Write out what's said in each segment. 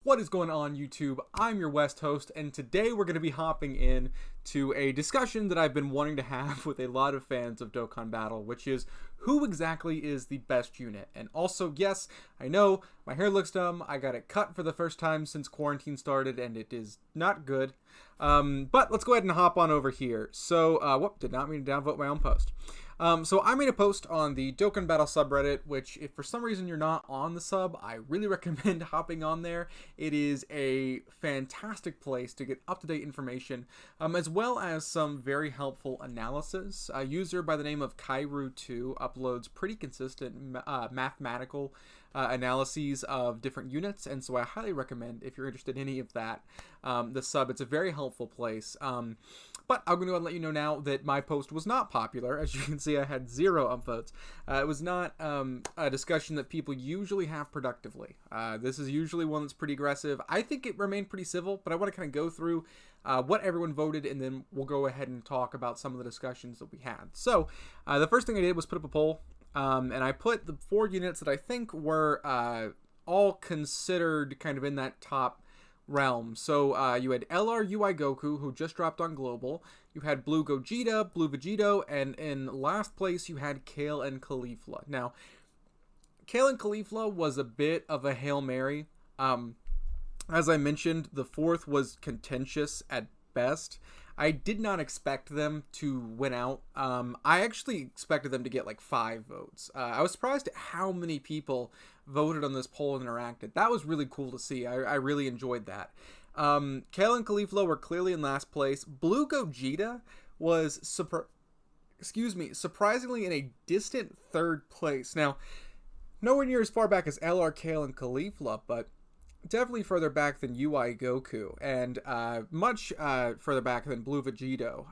What is going on, YouTube? I'm your West host, and today we're going to be hopping in to a discussion that I've been wanting to have with a lot of fans of Dokkan Battle, which is who exactly is the best unit. And also, yes, I know my hair looks dumb. I got it cut for the first time since quarantine started, and it is not good. But let's go ahead and hop on over here. So, did not mean to downvote my own post. So I made a post on the Dokkan Battle subreddit, which if for some reason you're not on the sub, I really recommend hopping on there. It is a fantastic place to get up-to-date information, as well as some very helpful analysis. A user by the name of Kairu2 uploads pretty consistent mathematical analyses of different units, and so I highly recommend, if you're interested in any of that, the sub. It's a very helpful place. But I'm going to let you know now that my post was not popular. As you can see, I had 0 upvotes. It was not a discussion that people usually have productively. This is usually one that's pretty aggressive. I think it remained pretty civil, but I want to kind of go through what everyone voted, and then we'll go ahead and talk about some of the discussions that we had. So the first thing I did was put up a poll, and I put the 4 units that I think were all considered kind of in that top realm. So you had LR UI Goku, who just dropped on Global. You had Blue Gogeta, Blue Vegito, and in last place you had Kale and Caulifla. Now, Kale and Caulifla was a bit of a Hail Mary. As I mentioned, the 4th was contentious at best. I did not expect them to win out. I actually expected them to get like 5 votes. I was surprised at how many people voted on this poll and interacted. That was really cool to see. I really enjoyed that. Kale and Caulifla were clearly in last place. Blue Gogeta was surprisingly in a distant 3rd place. Now, nowhere near as far back as LR, Kale, and Caulifla, but definitely further back than UI Goku, and much further back than Blue Vegito.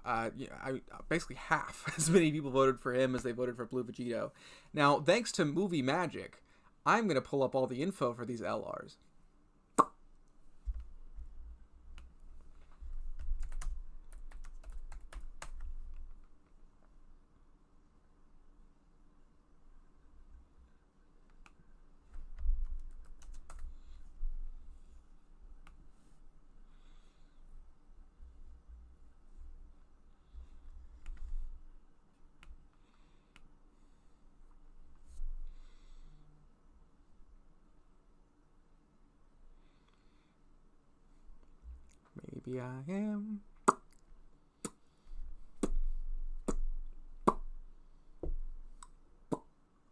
Basically half as many people voted for him as they voted for Blue Vegito. Now, thanks to movie magic, I'm going to pull up all the info for these LRs. Maybe I am.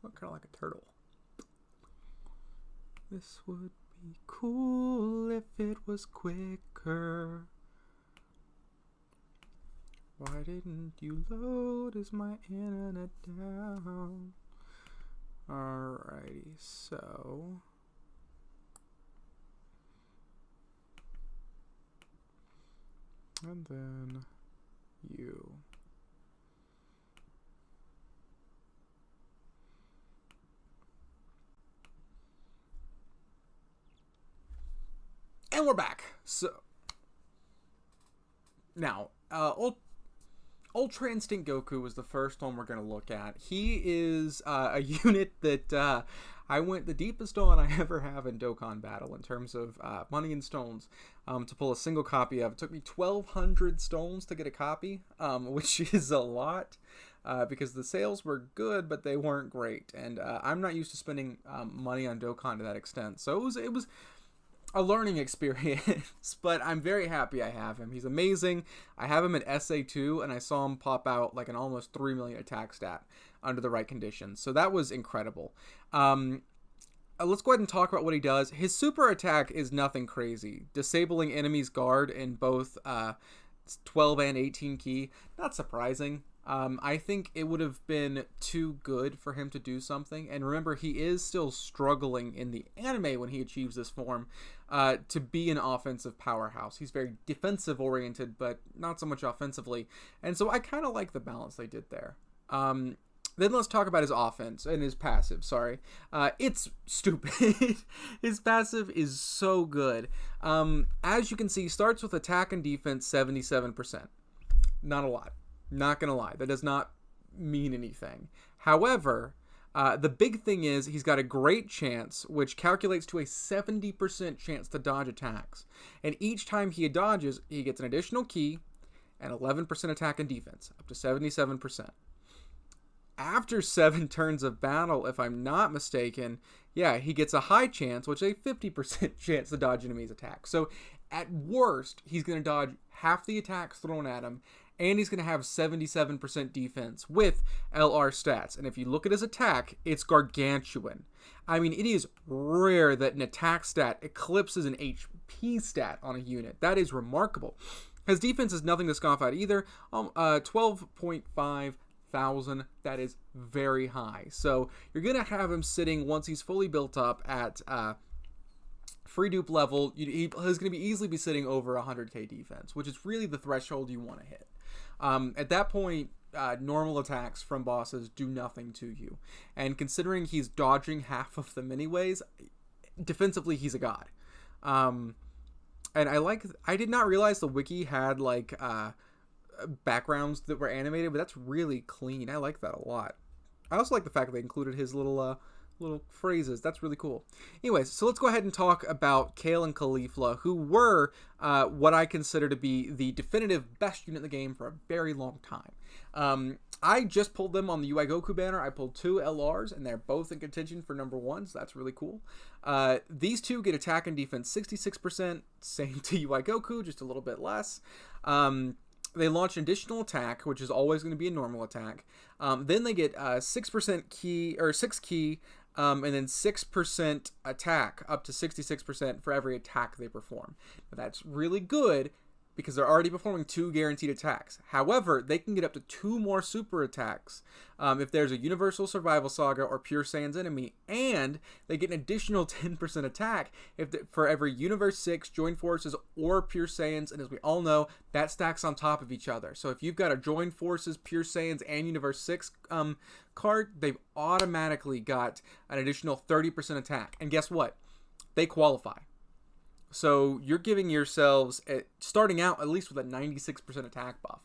Look kind of like a turtle. This would be cool if it was quicker. Why didn't you load? Is my internet down? Alrighty, so and then you. And we're back. So now, Ultra Instinct Goku was the first one we're going to look at. He is a unit that I went the deepest on I ever have in Dokkan Battle in terms of money and stones to pull a single copy of. It took me 1,200 stones to get a copy, which is a lot because the sales were good, but they weren't great. And I'm not used to spending money on Dokkan to that extent. So it was a learning experience, but I'm very happy I have him. He's amazing. I have him at SA2, and I saw him pop out like an almost 3 million attack stat under the right conditions. So that was incredible. Let's go ahead and talk about what he does. His super attack is nothing crazy. Disabling enemies' guard in both 12 and 18 key. Not surprising. I think it would have been too good for him to do something. And remember, he is still struggling in the anime when he achieves this form to be an offensive powerhouse. He's very defensive oriented, but not so much offensively. And so I kind of like the balance they did there. Then let's talk about his offense and his passive. Sorry. It's stupid. His passive is so good. As you can see, starts with attack and defense 77%. Not a lot. Not gonna lie, that does not mean anything. However, The big thing is he's got a great chance, which calculates to a 70% chance to dodge attacks. And each time he dodges, he gets an additional key and 11% attack and defense, up to 77%. After 7 turns of battle, if I'm not mistaken, yeah, he gets a high chance, which is a 50% chance to dodge enemies' attacks. So at worst, he's going to dodge half the attacks thrown at him, and he's going to have 77% defense with LR stats. And if you look at his attack, it's gargantuan. I mean, it is rare that an attack stat eclipses an HP stat on a unit. That is remarkable. His defense is nothing to scoff at either. 12.5 thousand. That is very high. So you're going to have him sitting, once he's fully built up, at free dupe level. He's going to be easily sitting over 100k defense, which is really the threshold you want to hit. At that point, normal attacks from bosses do nothing to you. And considering he's dodging half of them anyways, defensively he's a god. And I did not realize the wiki had like backgrounds that were animated, but that's really clean. I like that a lot. I also like the fact that they included his little phrases. That's really cool. Anyways, so let's go ahead and talk about Kale and Caulifla, who were what I consider to be the definitive best unit in the game for a very long time. I just pulled them on the UI Goku banner. I pulled 2 LRs, and they're both in contention for number 1, so that's really cool. These 2 get attack and defense 66%, same to UI Goku, just a little bit less. They launch an additional attack, which is always going to be a normal attack. Then they get 6% key, or 6 key, and then 6% attack, up to 66% for every attack they perform. Now, that's really good because they're already performing 2 guaranteed attacks. However, they can get up to 2 more super attacks if there's a Universal Survival Saga or Pure Saiyans enemy, and they get an additional 10% attack for every Universe 6, Join Forces, or Pure Saiyans, and as we all know, that stacks on top of each other. So if you've got a Join Forces, Pure Saiyans, and Universe 6 card, they've automatically got an additional 30% attack. And guess what? They qualify. So you're giving yourselves, starting out at least with a 96% attack buff.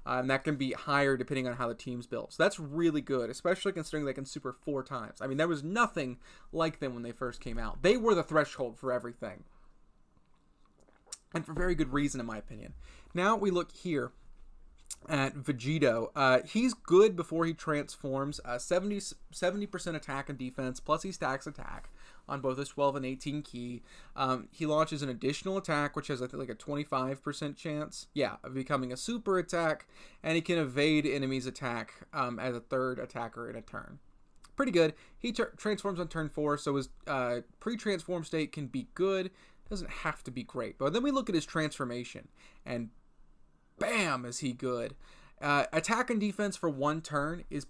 And that can be higher depending on how the team's built. So that's really good, especially considering they can super 4 times. I mean, there was nothing like them when they first came out. They were the threshold for everything. And for very good reason, in my opinion. Now we look here at Vegito. He's good before he transforms. 70% attack and defense, plus he stacks attack on both his 12 and 18 key. He launches an additional attack, which has, I think, like a 25% chance, of becoming a super attack, and he can evade enemies' attack as a 3rd attacker in a turn. Pretty good. He transforms on turn 4, so his pre-transform state can be good. Doesn't have to be great. But then we look at his transformation, and bam, is he good. Attack and defense for 1 turn is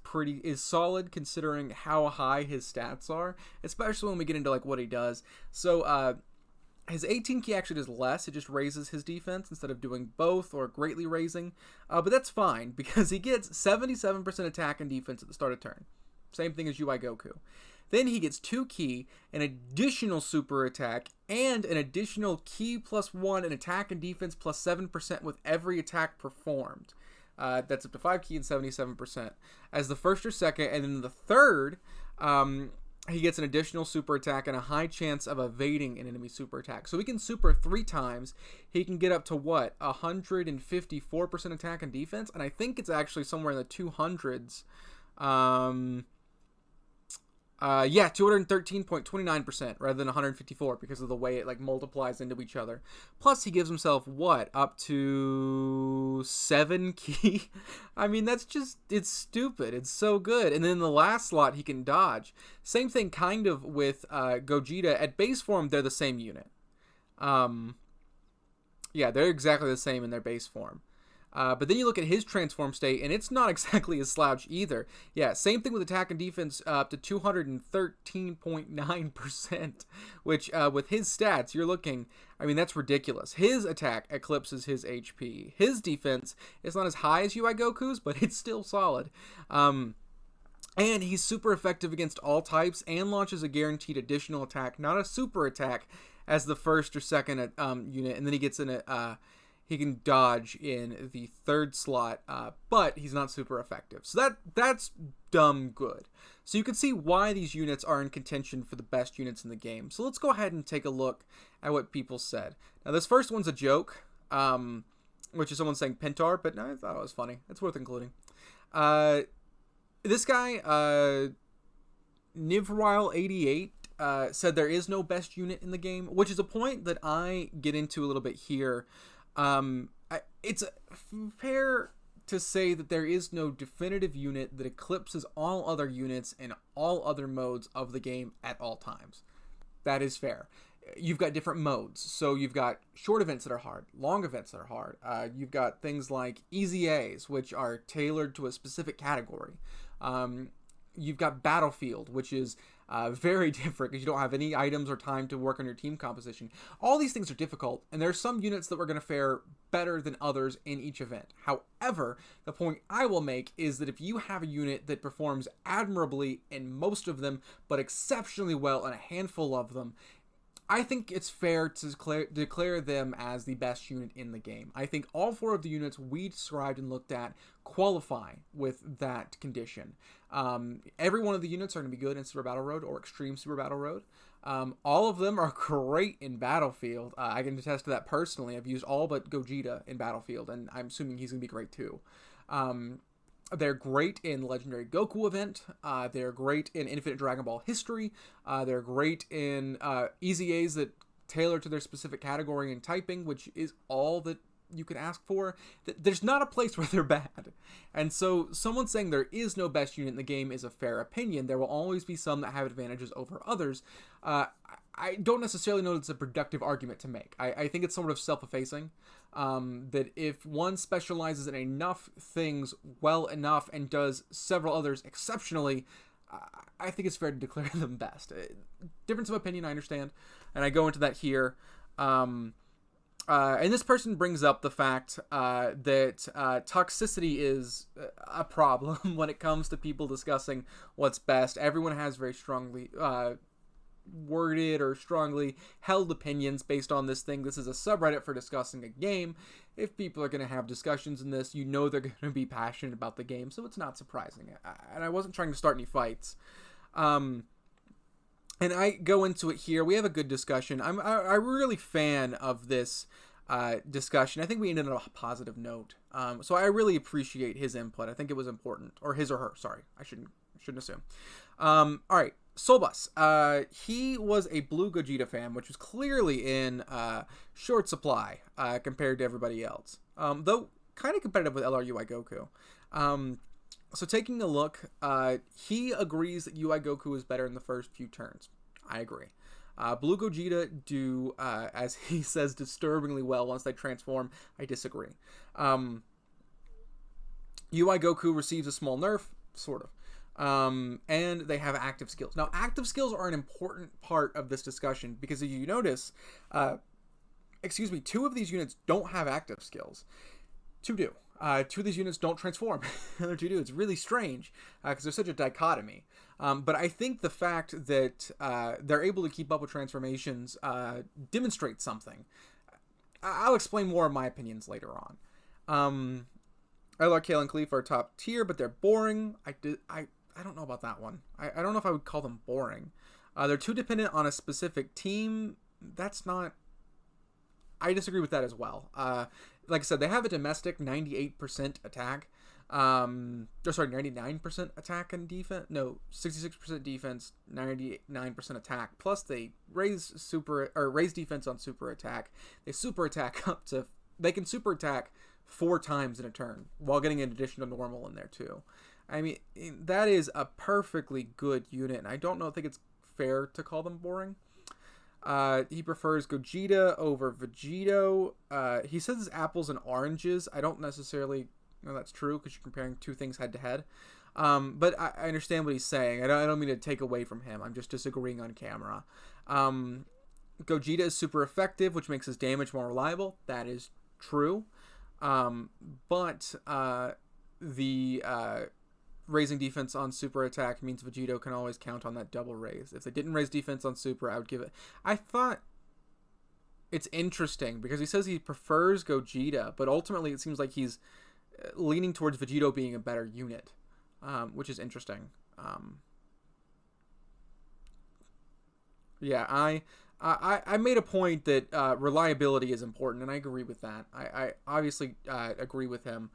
solid considering how high his stats are, especially when we get into like what he does. So his 18 key actually does less. It just raises his defense instead of doing both or greatly raising. But that's fine because he gets 77% attack and defense at the start of turn. Same thing as UI Goku. Then he gets 2 key, an additional super attack, and an additional key plus 1 and attack and defense plus 7% with every attack performed. That's up to 5 key and 77% as the first or second, and then the third, he gets an additional super attack and a high chance of evading an enemy super attack. So he can super 3 times. He can get up to 154% attack and defense, and I think it's actually somewhere in the 200s. 213.29% rather than 154 because of the way it like multiplies into each other. Plus he gives himself up to 7 key. I mean, that's just, it's stupid. It's so good. And then in the last slot he can dodge. Same thing kind of with Gogeta. At base form they're the same unit. They're exactly the same in their base form. But then you look at his transform state, and it's not exactly a slouch either. Yeah, same thing with attack and defense up to 213.9%, which with his stats, you're looking, I mean, that's ridiculous. His attack eclipses his HP. His defense is not as high as UI Goku's, but it's still solid. And he's super effective against all types and launches a guaranteed additional attack, not a super attack, as the first or second unit, and then he gets in a... he can dodge in the 3rd slot, but he's not super effective. So that's dumb good. So you can see why these units are in contention for the best units in the game. So let's go ahead and take a look at what people said. Now this first one's a joke, which is someone saying Pentar, but no, I thought it was funny. It's worth including. This guy, Nivrile88, said there is no best unit in the game, which is a point that I get into a little bit here. It's fair to say that there is no definitive unit that eclipses all other units in all other modes of the game at all times. That is fair. You've got different modes. So you've got short events that are hard, long events that are hard. You've got things like easy A's, which are tailored to a specific category. You've got Battlefield, which is very different because you don't have any items or time to work on your team composition. All these things are difficult, and there are some units that were going to fare better than others in each event. However, the point I will make is that if you have a unit that performs admirably in most of them, but exceptionally well in a handful of them, I think it's fair to declare them as the best unit in the game. I think all 4 of the units we described and looked at qualify with that condition. Every one of the units are going to be good in Super Battle Road or Extreme Super Battle Road. All of them are great in Battlefield. I can attest to that personally. I've used all but Gogeta in Battlefield, and I'm assuming he's going to be great too. They're great in Legendary Goku event. They're great in Infinite Dragon Ball history. They're great in Easy A's that tailor to their specific category and typing, which is all that you can ask for. There's not a place where they're bad. And so someone saying there is no best unit in the game is a fair opinion. There will always be some that have advantages over others. I don't necessarily know that it's a productive argument to make. I think it's sort of self-effacing. That if one specializes in enough things well enough and does several others exceptionally, I think it's fair to declare them best. Difference of opinion, I understand, and I go into that here. And this person brings up the fact that toxicity is a problem when it comes to people discussing what's best. Everyone has very strongly worded or strongly held opinions based on this thing. This is a subreddit for discussing a game. If people are going to have discussions in this, you know they're going to be passionate about the game, so it's not surprising. And I wasn't trying to start any fights. And I go into it here. We have a good discussion. I'm really fan of this discussion. I think we ended on a positive note. So I really appreciate his input. I think it was important. Or his or her, sorry. I shouldn't assume. All right. Soulbus, he was a Blue Gogeta fan, which was clearly in short supply compared to everybody else, though kind of competitive with LRUI Goku. So taking a look, he agrees that UI Goku is better in the first few turns. I agree. Blue Gogeta do, as he says, disturbingly well once they transform. I disagree. UI Goku receives a small nerf, sort of. And they have active skills. Now, active skills are an important part of this discussion because if you notice, 2 of these units don't have active skills. 2 do. 2 of these units don't transform. The other 2 do. It's really strange because there's such a dichotomy. But I think the fact that they're able to keep up with transformations demonstrates something. I'll explain more of my opinions later on. LR, Kale, and Cleef are top tier, but they're boring. I don't know about that one. I don't know if I would call them boring. They're too dependent on a specific team. That's not... I disagree with that as well. Like I said, they have a domestic 98% attack. 99% attack and defense. No, 66% defense, 99% attack. Plus they raise defense on super attack. They super attack up to... They can super attack 4 times in a turn while getting an additional normal in there too. I mean, that is a perfectly good unit, and I don't think it's fair to call them boring. He prefers Gogeta over Vegito. He says it's apples and oranges. I don't necessarily know that's true because you're comparing 2 things head to head. But I understand what he's saying. I don't mean to take away from him. I'm just disagreeing on camera. Gogeta is super effective, which makes his damage more reliable. That is true. But the raising defense on super attack means Vegito can always count on that double raise. If they didn't raise defense on super, I would give it... I thought it's interesting because he says he prefers Gogeta, but ultimately it seems like he's leaning towards Vegito being a better unit. which is interesting. Yeah, I made a point that reliability is important, and I agree with that. I obviously agree with him.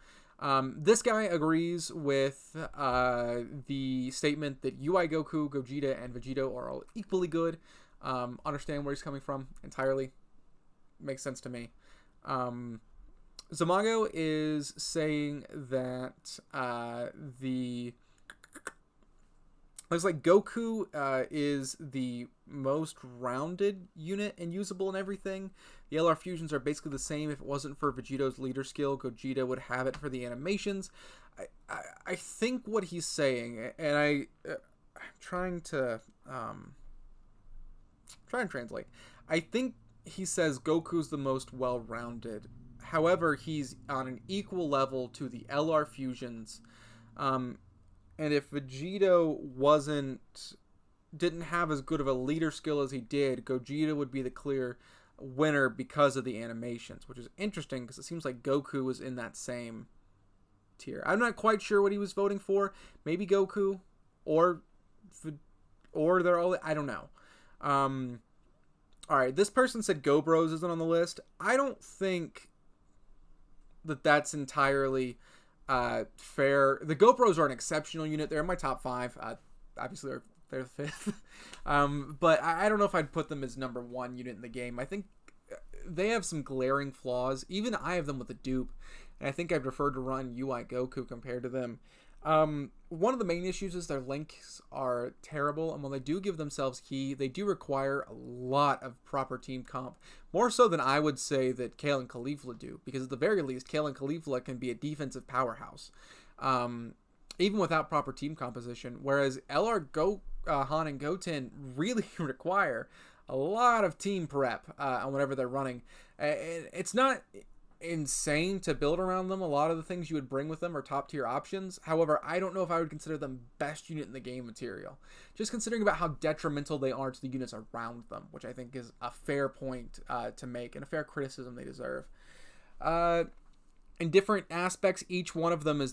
This guy agrees with the statement that UI Goku, Gogeta, and Vegito are all equally good. Understand where he's coming from entirely. Makes sense to me. Zamago is saying that looks like Goku is the most rounded unit and usable in everything. The LR fusions are basically the same. If it wasn't for Vegito's leader skill, Gogeta would have it for the animations. I think what he's saying, and I'm trying to translate. I think he says Goku's the most well-rounded. However, he's on an equal level to the LR fusions. And if Vegito didn't have as good of a leader skill as he did, Gogeta would be the clear winner because of the animations, which is interesting because it seems like Goku was in that same tier. I'm not quite sure what he was voting for. Maybe Goku or they're all, I don't know. All right, this person said GoBros isn't on the list. I don't think that's entirely fair. The GoPros are an exceptional unit. They're in my top 5. Obviously, they're the 5th. But I don't know if I'd put them as number 1 unit in the game. I think they have some glaring flaws. Even I have them with the dupe. And I think I'd prefer to run UI Goku compared to them. One of the main issues is their links are terrible, and while they do give themselves key, they do require a lot of proper team comp, more so than I would say that Kale and Caulifla do, because at the very least, Kale and Caulifla can be a defensive powerhouse, even without proper team composition, whereas LR Gohan and Goten really require a lot of team prep on whatever they're running. It's not insane to build around them. A lot of the things you would bring with them are top tier options. However, I don't know if I would consider them best unit in the game material, just considering about how detrimental they are to the units around them, which I think is a fair point to make and a fair criticism they deserve. In different aspects, each one of them is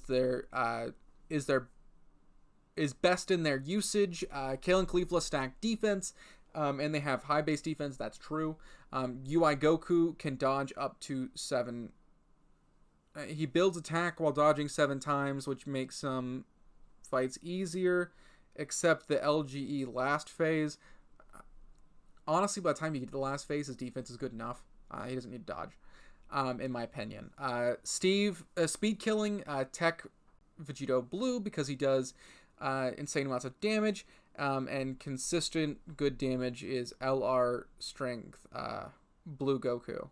best in their usage. Kale and Caulifla stack defense, and they have high base defense. That's true. UI Goku can dodge up to 7. He builds attack while dodging 7 times, which makes some fights easier, except the LGE last phase. Honestly, by the time you get to the last phase, his defense is good enough. He doesn't need to dodge, in my opinion. Steve, speed killing tech Vegito Blue because he does insane amounts of damage. And consistent good damage is LR Strength Blue Goku.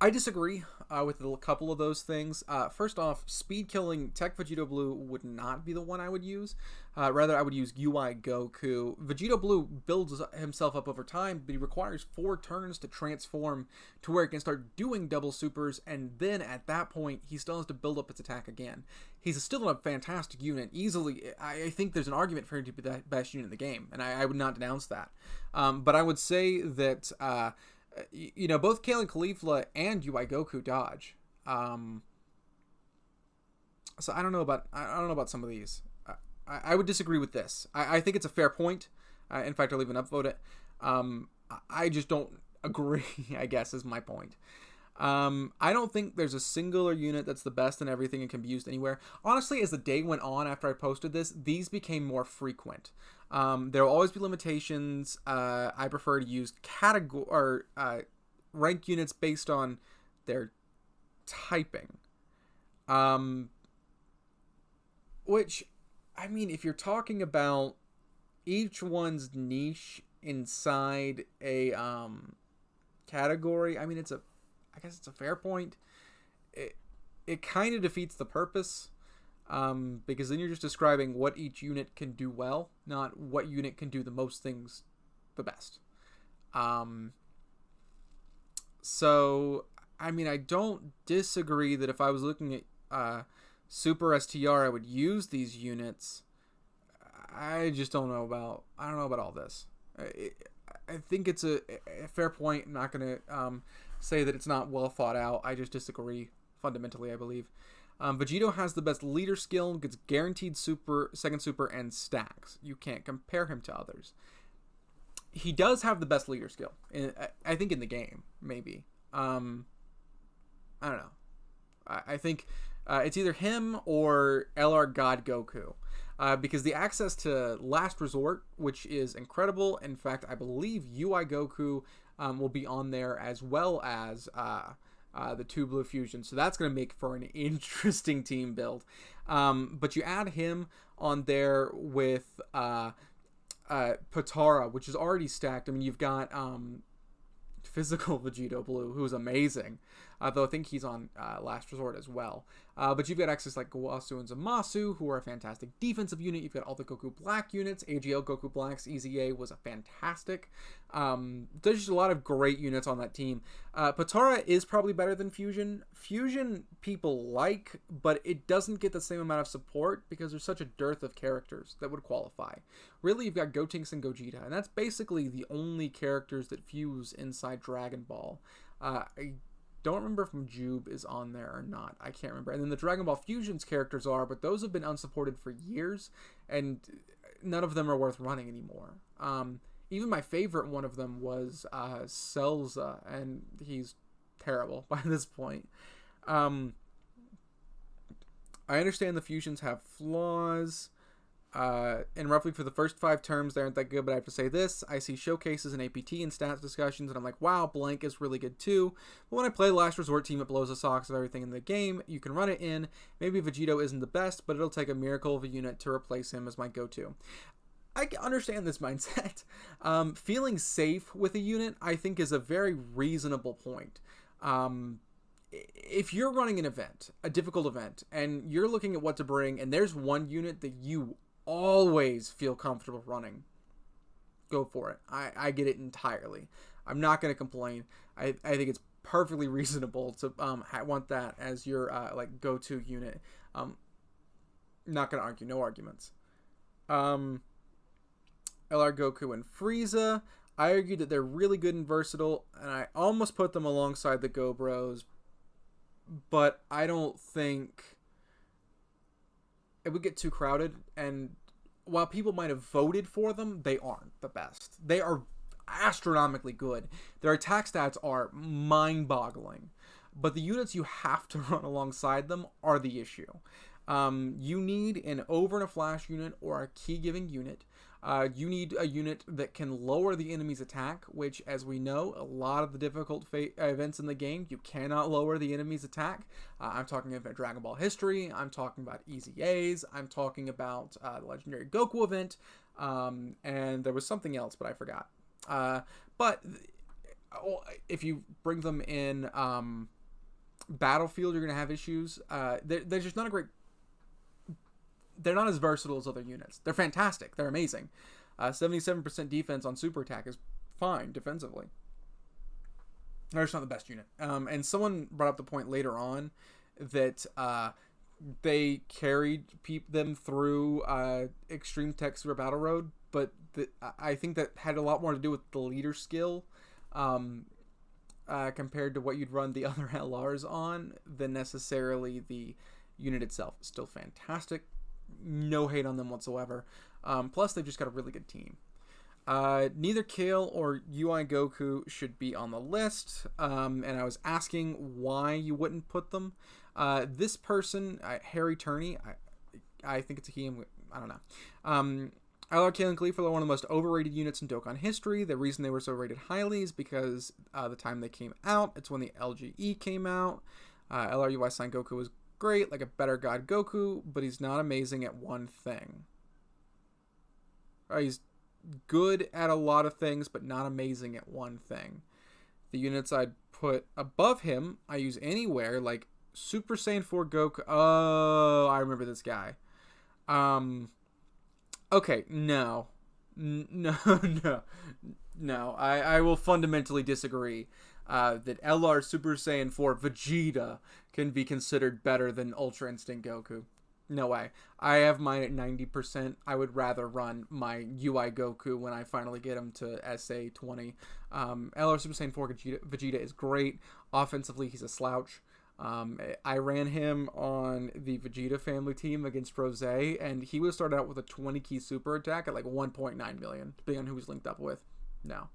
I disagree with a couple of those things. First off, speed killing Tech Vegito Blue would not be the one I would use. Rather, I would use UI Goku. Vegito Blue builds himself up over time, but he requires 4 turns to transform to where he can start doing double supers, and then at that point, he still has to build up its attack again. He's still a fantastic unit. Easily, I think there's an argument for him to be the best unit in the game, and I would not denounce that. But I would say that both Kale and Caulifla and UI Goku dodge. So I don't know about some of these. I would disagree with this. I think it's a fair point. In fact, I'll even upvote it. I just don't agree, I guess, is my point. I don't think there's a singular unit that's the best in everything and can be used anywhere. Honestly, as the day went on after I posted this, these became more frequent. There will always be limitations. I prefer to use rank units based on their typing. Which, I mean, if you're talking about each one's niche inside a category, I mean, I guess it's a fair point. It kind of defeats the purpose, because then you're just describing what each unit can do well, not what unit can do the most things the best. So, I mean, I don't disagree that if I was looking at Super STR, I would use these units. I just don't know about all this. I think it's a fair point. I'm not going to say that it's not well thought out. I just disagree fundamentally, I believe. Vegito has the best leader skill, gets guaranteed super, second super, and stacks. You can't compare him to others. He does have the best leader skill, I think, in the game, maybe. I don't know. I think it's either him or LR God Goku. Because the access to Last Resort, which is incredible. In fact, I believe UI Goku will be on there, as well as the two blue fusions. So that's going to make for an interesting team build. But you add him on there with Potara, which is already stacked. I mean, you've got physical Vegito Blue, who's amazing. Though I think he's on Last Resort as well. But you've got access like Gowasu and Zamasu, who are a fantastic defensive unit. You've got all the Goku Black units. AGL Goku Black's EZA was a fantastic. There's just a lot of great units on that team. Potara is probably better than Fusion. Fusion people like, but it doesn't get the same amount of support because there's such a dearth of characters that would qualify. Really, you've got Gotenks and Gogeta, and that's basically the only characters that fuse inside Dragon Ball. I don't remember if Jube is on there or not. I can't remember. And then the Dragon Ball Fusions characters are, but those have been unsupported for years, and none of them are worth running anymore. Even my favorite one of them was Celza, and he's terrible by this point. I understand the fusions have flaws. And roughly for the first 5 terms, they aren't that good, but I have to say this. I see showcases and APT and stats discussions, and I'm like, wow, blank is really good too. But when I play the Last Resort team, it blows the socks of everything in the game. You can run it in. Maybe Vegito isn't the best, but it'll take a miracle of a unit to replace him as my go-to. I understand this mindset. Feeling safe with a unit, I think, is a very reasonable point. If you're running an event, a difficult event, and you're looking at what to bring, and there's one unit that you always feel comfortable running, go for it. I get it entirely. I'm not going to complain. I think it's perfectly reasonable to want that as your like go-to unit. Not going to argue. No arguments. LR Goku and Frieza. I argue that they're really good and versatile, and I almost put them alongside the Go Bros, but I don't think it would get too crowded, and while people might have voted for them, they aren't the best. They are astronomically good. Their attack stats are mind-boggling, but the units you have to run alongside them are the issue. You need an over and a flash unit or a key-giving unit. You need a unit that can lower the enemy's attack, which, as we know, a lot of the difficult events in the game, you cannot lower the enemy's attack. I'm talking about Dragon Ball history. I'm talking about EZAs. I'm talking about the Legendary Goku event. And there was something else, but I forgot. But if you bring them in Battlefield, you're going to have issues. There's just not a great... They're not as versatile as other units. They're fantastic. They're amazing. 77% defense on super attack is fine defensively. They're just not the best unit. And someone brought up the point later on that they carried them through Extreme Tech Super Battle Road, but I think that had a lot more to do with the leader skill compared to what you'd run the other LRs on than necessarily the unit itself. It's still fantastic. No hate on them whatsoever. Plus, they've just got a really good team. Neither Kale or UI Goku should be on the list. And I was asking why you wouldn't put them. This person, Harry Turney, I think it's a he. I don't know. LR Kale and Khalifa are one of the most overrated units in Dokkan history. The reason they were so rated highly is because the time they came out, it's when the LGE came out. LR UI Sign Goku was great, like a better God Goku, but he's not amazing at one thing. He's good at a lot of things, but not amazing at one thing. The units I'd put above him, I use anywhere, like Super Saiyan 4 Goku. Oh, I remember this guy. Okay, no. No. I will fundamentally disagree. That LR Super Saiyan 4 Vegeta can be considered better than Ultra Instinct Goku. No way. I have mine at 90%. I would rather run my UI Goku when I finally get him to SA20. LR Super Saiyan 4 Vegeta is great. Offensively, he's a slouch. I ran him on the Vegeta family team against Rose, and he would start out with a 20 key super attack at like 1.9 million, depending on who he's linked up with. No.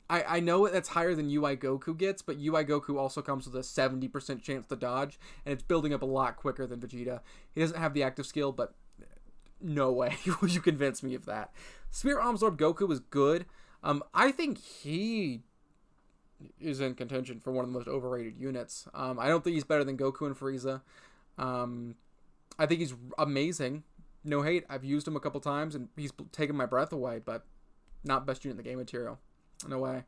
I know that's higher than UI Goku gets, but UI Goku also comes with a 70% chance to dodge, and it's building up a lot quicker than Vegeta. He doesn't have the active skill, but no way would you convince me of that. Spirit Absorb Goku is good. I think he is in contention for one of the most overrated units. I don't think he's better than Goku and Frieza. I think he's amazing. No hate. I've used him a couple times, and he's taken my breath away, but not best unit in the game material. No way.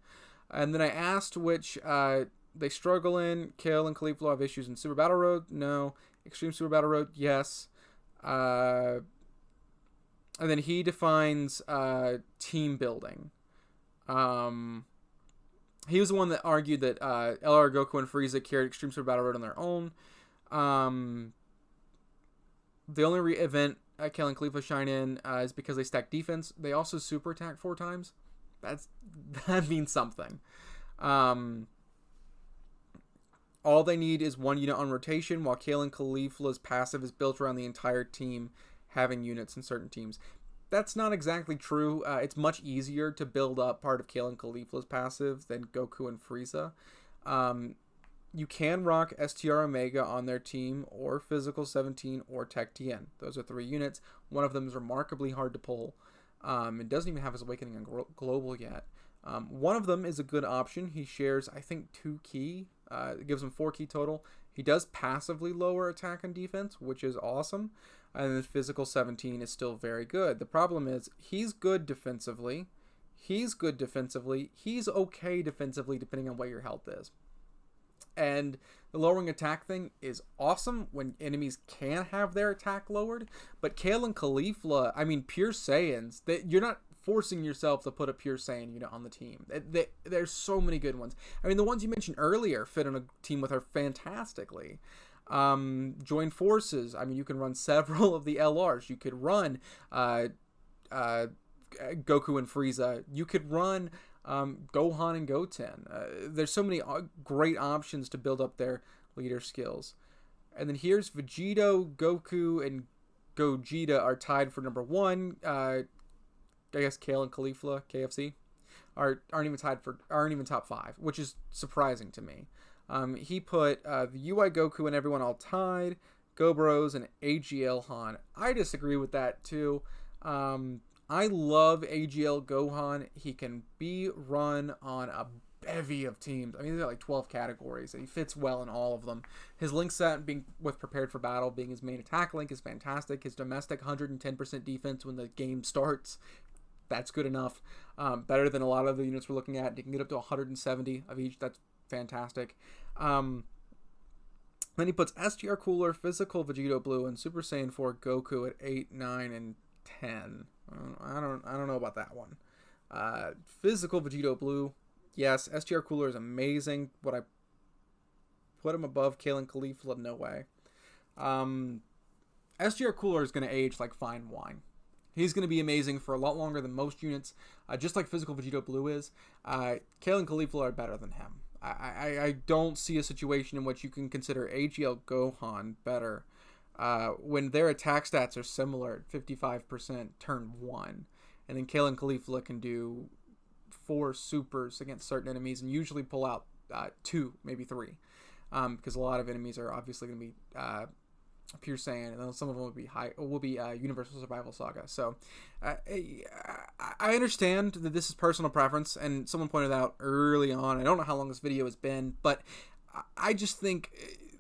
And then I asked which they struggle in. Kale and Caulifla have issues in Super Battle Road. No. Extreme Super Battle Road. Yes. And then he defines team building. He was the one that argued that LR, Goku, and Frieza carried Extreme Super Battle Road on their own. The only event Kale and Caulifla shine in is because they stack defense. They also super attack 4 times. That means something. All they need is 1 unit on rotation, while Kale and Caulifla's passive is built around the entire team having units in certain teams. That's not exactly true. It's much easier to build up part of Kale and Caulifla's passive than Goku and Frieza. You can rock STR Omega on their team, or Physical 17, or Tech TN. Those are 3 units. One of them is remarkably hard to pull. It doesn't even have his Awakening on Global yet. One of them is a good option. He shares, I think, 2 key. It gives him 4 key total. He does passively lower attack and defense, which is awesome. And then Physical 17 is still very good. The problem is, he's good defensively. He's good defensively. He's okay defensively, depending on what your health is. And the lowering attack thing is awesome when enemies can have their attack lowered. But Kale and Caulifla, I mean, pure Saiyans, you're not forcing yourself to put a pure Saiyan unit on the team. There's so many good ones. I mean, the ones you mentioned earlier fit on a team with her fantastically. Join forces. I mean, you can run several of the LRs. You could run Goku and Frieza. You could run Gohan and Goten. There's so many great options to build up their leader skills. And then here's Vegito, Goku, and Gogeta are tied for number 1. I guess Kale and Caulifla, KFC, aren't even top 5, which is surprising to me. He put the UI Goku and everyone all tied, Gobros and AGL Han. I disagree with that too. I love AGL Gohan. He can be run on a bevy of teams. I mean, there's like 12 categories, and he fits well in all of them. His link set, being with Prepared for Battle, being his main attack link, is fantastic. His domestic 110% defense when the game starts, that's good enough. Better than a lot of the units we're looking at. He can get up to 170 of each. That's fantastic. Then he puts STR Cooler, Physical Vegito Blue, and Super Saiyan 4 Goku at 8, 9, and 10. I don't know about that one. Physical Vegito Blue, yes. STR Cooler is amazing. Would I put him above Kale and Caulifla? No way. STR Cooler is going to age like fine wine. He's going to be amazing for a lot longer than most units, just like Physical Vegito Blue is. Kale and Caulifla are better than him. I don't see a situation in which you can consider AGL Gohan better when their attack stats are similar at 55% turn 1. And then Kale and Caulifla can do 4 supers against certain enemies and usually pull out 2, maybe 3. Because a lot of enemies are obviously going to be Pure Saiyan, and then some of them will be Universal Survival Saga. So I understand that this is personal preference, and someone pointed out early on, I don't know how long this video has been, but I just think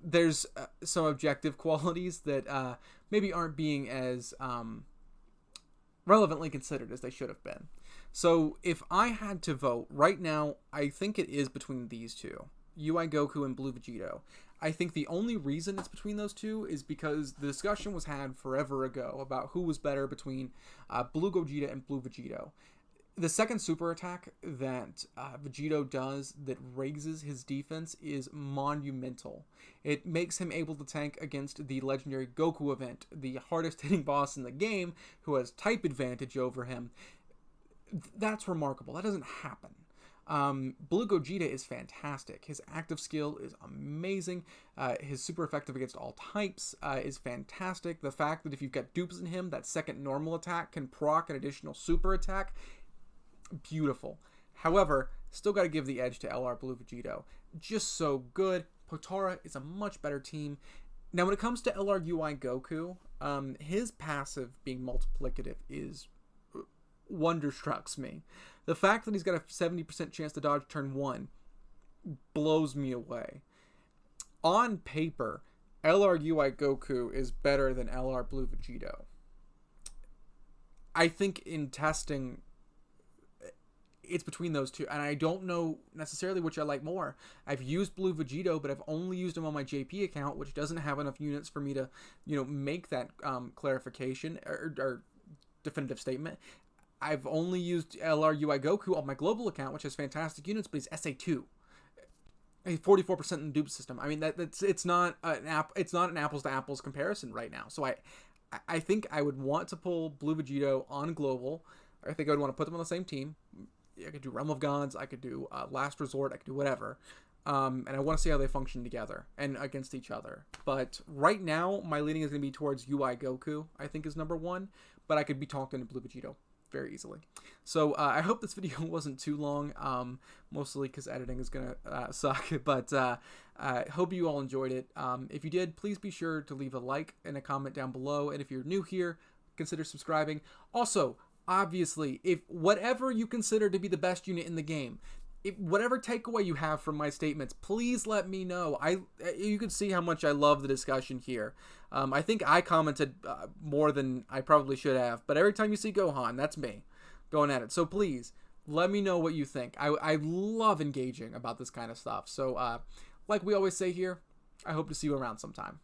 there's some objective qualities that maybe aren't being as relevantly considered as they should have been. So if I had to vote right now, I think it is between these two, UI Goku and Blue Vegito. I think the only reason it's between those two is because the discussion was had forever ago about who was better between Blue Gogeta and Blue Vegito. The second super attack that Vegito does that raises his defense is monumental. It makes him able to tank against the legendary Goku event, the hardest hitting boss in the game, who has type advantage over him. That's remarkable. That doesn't happen. Blue Gogeta is fantastic. His active skill is amazing. His super effective against all types is fantastic. The fact that if you've got dupes in him, that second normal attack can proc an additional super attack, beautiful. However, still got to give the edge to LR Blue Vegito. Just so good. Potara is a much better team. Now, when it comes to LR UI Goku, his passive being multiplicative is wonderstrucks me. The fact that he's got a 70% chance to dodge turn 1 blows me away. On paper, LR UI Goku is better than LR Blue Vegito. I think in testing, it's between those two, and I don't know necessarily which I like more. I've used Blue Vegito, but I've only used him on my JP account, which doesn't have enough units for me to, make that clarification or definitive statement. I've only used LR UI Goku on my global account, which has fantastic units, but he's SA2. 44% in the dupe system. I mean, it's not an apples to apples comparison right now. So I think I would want to pull Blue Vegito on global. I think I would want to put them on the same team. I could do Realm of Gods. I could do Last Resort. I could do whatever. And I want to see how they function together and against each other. But right now, my leaning is going to be towards UI Goku, I think is number 1. But I could be talked into Blue Vegito very easily. So I hope this video wasn't too long, mostly because editing is going to suck. But I hope you all enjoyed it. If you did, please be sure to leave a like and a comment down below. And if you're new here, consider subscribing. Also, obviously, if whatever you consider to be the best unit in the game, whatever takeaway you have from my statements, please let me know. You can see how much I love the discussion here. I think I commented more than I probably should have, but every time you see Gohan, that's me going at it. So please let me know what you think. I love engaging about this kind of stuff. So like we always say here, I hope to see you around sometime.